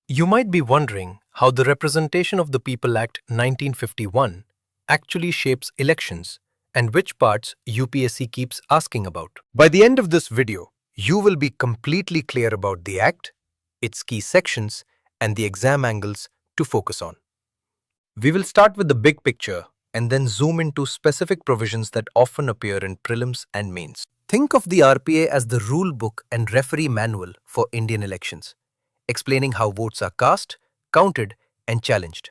You might be wondering how the Representation of the People Act 1951 actually shapes elections and which parts UPSC keeps asking about. By the end of this video, you will be completely clear about the Act, its key sections, and the exam angles to focus on. We will start with the big picture and then zoom into specific provisions that often appear in prelims and mains. Think of the RPA as the rule book and referee manual for Indian elections, explaining how votes are cast, counted, and challenged.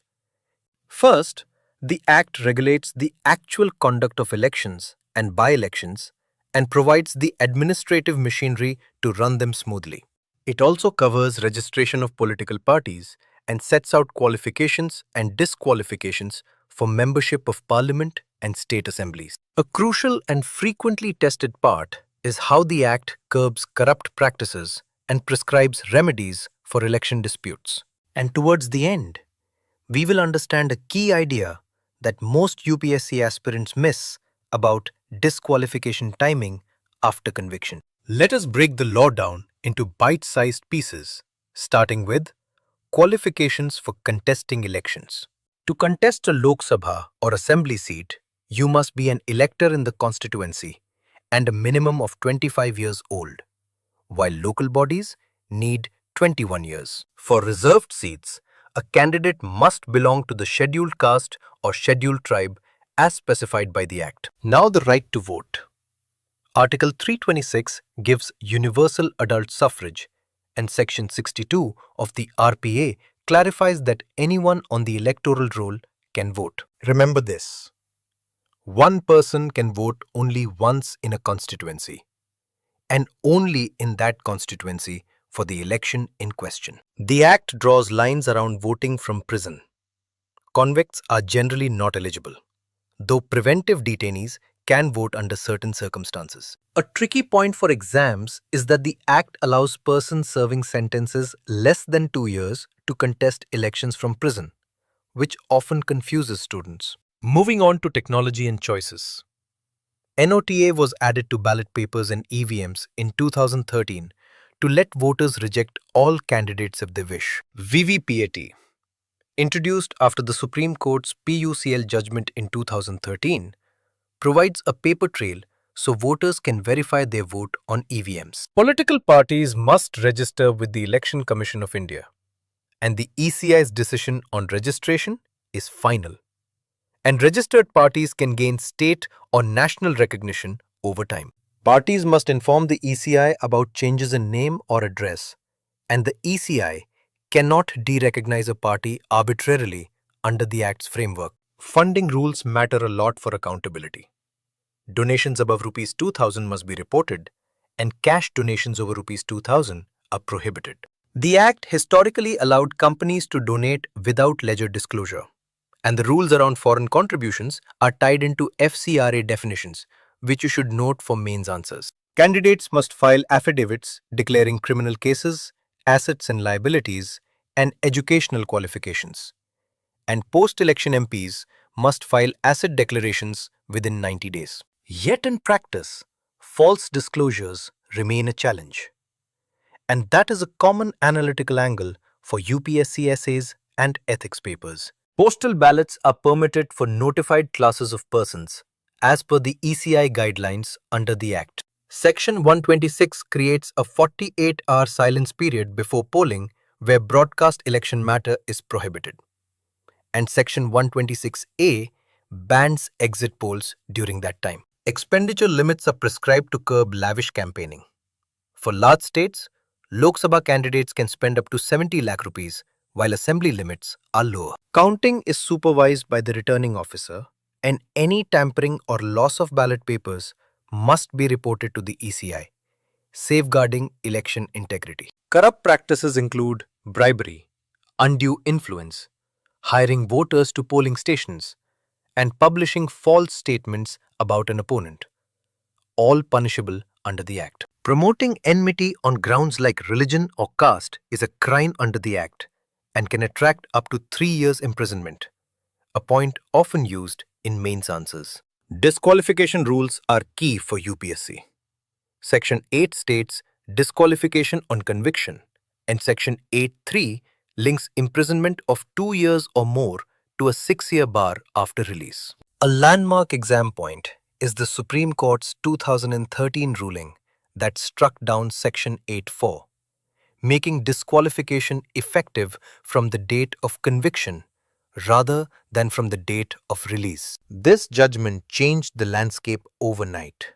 First, the Act regulates the actual conduct of elections and by-elections and provides the administrative machinery to run them smoothly. It also covers registration of political parties and sets out qualifications and disqualifications for membership of parliament and state assemblies. A crucial and frequently tested part is how the Act curbs corrupt practices and prescribes remedies for election disputes. And towards the end, we will understand a key idea that most UPSC aspirants miss about disqualification timing after conviction. Let us break the law down into bite-sized pieces, starting with qualifications for contesting elections. To contest a Lok Sabha or assembly seat, you must be an elector in the constituency and a minimum of 25 years old, while local bodies need 21 years. For reserved seats, a candidate must belong to the scheduled caste or scheduled tribe as specified by the Act. Now the right to vote. Article 326 gives universal adult suffrage, and Section 62 of the RPA clarifies that anyone on the electoral roll can vote. Remember this: one person can vote only once in a constituency, and only in that constituency for the election in question. The Act draws lines around voting from prison. Convicts are generally not eligible, though preventive detainees can vote under certain circumstances. A tricky point for exams is that the Act allows persons serving sentences less than 2 years to contest elections from prison, which often confuses students. Moving on to technology and choices. NOTA was added to ballot papers and EVMs in 2013 to let voters reject all candidates if they wish. VVPAT, introduced after the Supreme Court's PUCL judgment in 2013, provides a paper trail so voters can verify their vote on EVMs. Political parties must register with the Election Commission of India, and the ECI's decision on registration is final. And registered parties can gain state or national recognition over time. Parties must inform the ECI about changes in name or address, and the ECI cannot derecognize a party arbitrarily under the Act's framework. Funding rules matter a lot for accountability. Donations above Rs 2,000 must be reported, and cash donations over Rs 2,000 are prohibited. The Act historically allowed companies to donate without ledger disclosure, and the rules around foreign contributions are tied into FCRA definitions, which you should note for mains answers. Candidates must file affidavits declaring criminal cases, assets and liabilities, and educational qualifications. And post-election MPs must file asset declarations within 90 days. Yet in practice, false disclosures remain a challenge. And that is a common analytical angle for UPSC essays and ethics papers. Postal ballots are permitted for notified classes of persons, as per the ECI guidelines under the Act. Section 126 creates a 48-hour silence period before polling where broadcast election matter is prohibited. And Section 126A bans exit polls during that time. Expenditure limits are prescribed to curb lavish campaigning. For large states, Lok Sabha candidates can spend up to 70 lakh rupees, while assembly limits are lower. Counting is supervised by the returning officer, and any tampering or loss of ballot papers must be reported to the ECI, safeguarding election integrity. Corrupt practices include bribery, undue influence, hiring voters to polling stations, and publishing false statements about an opponent, all punishable under the Act. Promoting enmity on grounds like religion or caste is a crime under the Act and can attract up to 3 years imprisonment, a point often used in mains answers. Disqualification rules are key for UPSC. Section 8 states disqualification on conviction, and Section 8.3 links imprisonment of 2 years or more to a 6-year bar after release. A landmark exam point is the Supreme Court's 2013 ruling that struck down Section 8(4), making disqualification effective from the date of conviction rather than from the date of release. This judgment changed the landscape overnight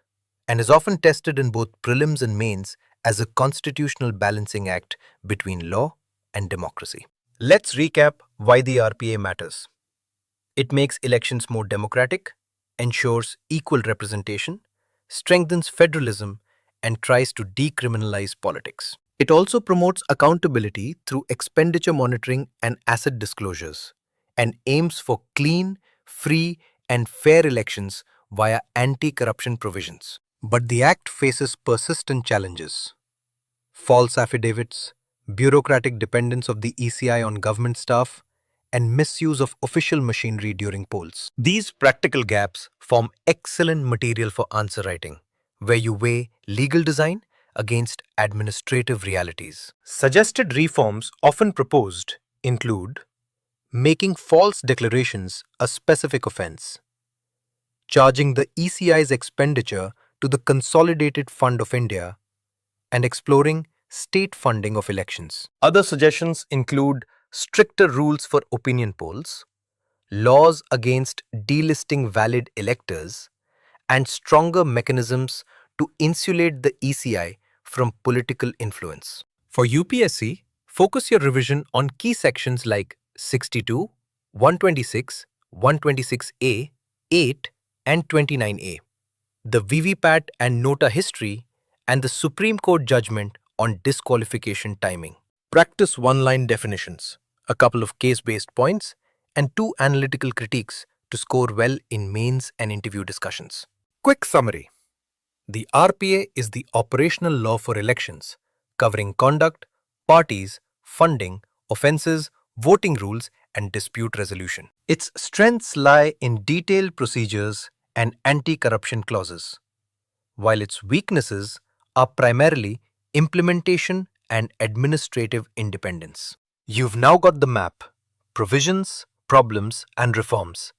and is often tested in both prelims and mains as a constitutional balancing act between law and democracy. Let's recap why the RPA matters. It makes elections more democratic, ensures equal representation, strengthens federalism, and tries to decriminalize politics. It also promotes accountability through expenditure monitoring and asset disclosures, and aims for clean, free, and fair elections via anti-corruption provisions. But the Act faces persistent challenges: false affidavits, bureaucratic dependence of the ECI on government staff, and misuse of official machinery during polls. These practical gaps form excellent material for answer writing, where you weigh legal design against administrative realities. Suggested reforms often proposed include making false declarations a specific offense, charging the ECI's expenditure to the Consolidated Fund of India, and exploring state funding of elections. Other suggestions include stricter rules for opinion polls, laws against delisting valid electors, and stronger mechanisms to insulate the ECI from political influence. For UPSC, focus your revision on key sections like 62, 126, 126A, 8, and 29A, the VVPAT and NOTA history, and the Supreme Court judgment on disqualification timing. Practice one-line definitions, a couple of case-based points, and 2 analytical critiques to score well in mains and interview discussions. Quick summary. The RPA is the operational law for elections, covering conduct, parties, funding, offences, voting rules, and dispute resolution. Its strengths lie in detailed procedures and anti-corruption clauses, while its weaknesses are primarily implementation and administrative independence. You've now got the map, provisions, problems, and reforms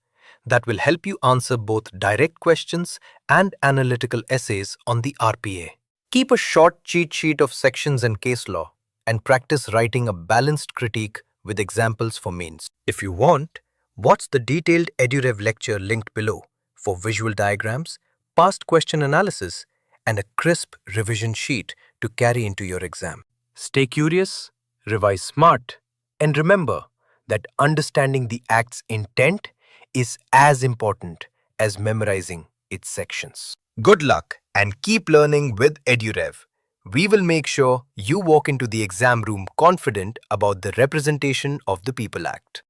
that will help you answer both direct questions and analytical essays on the RPA. Keep a short cheat sheet of sections and case law and practice writing a balanced critique with examples for mains. If you want, watch the detailed EduRev lecture linked below for visual diagrams, past question analysis, and a crisp revision sheet to carry into your exam. Stay curious, revise smart, and remember that understanding the Act's intent is as important as memorizing its sections. Good luck and keep learning with EduRev. We will make sure you walk into the exam room confident about the representation of the People Act.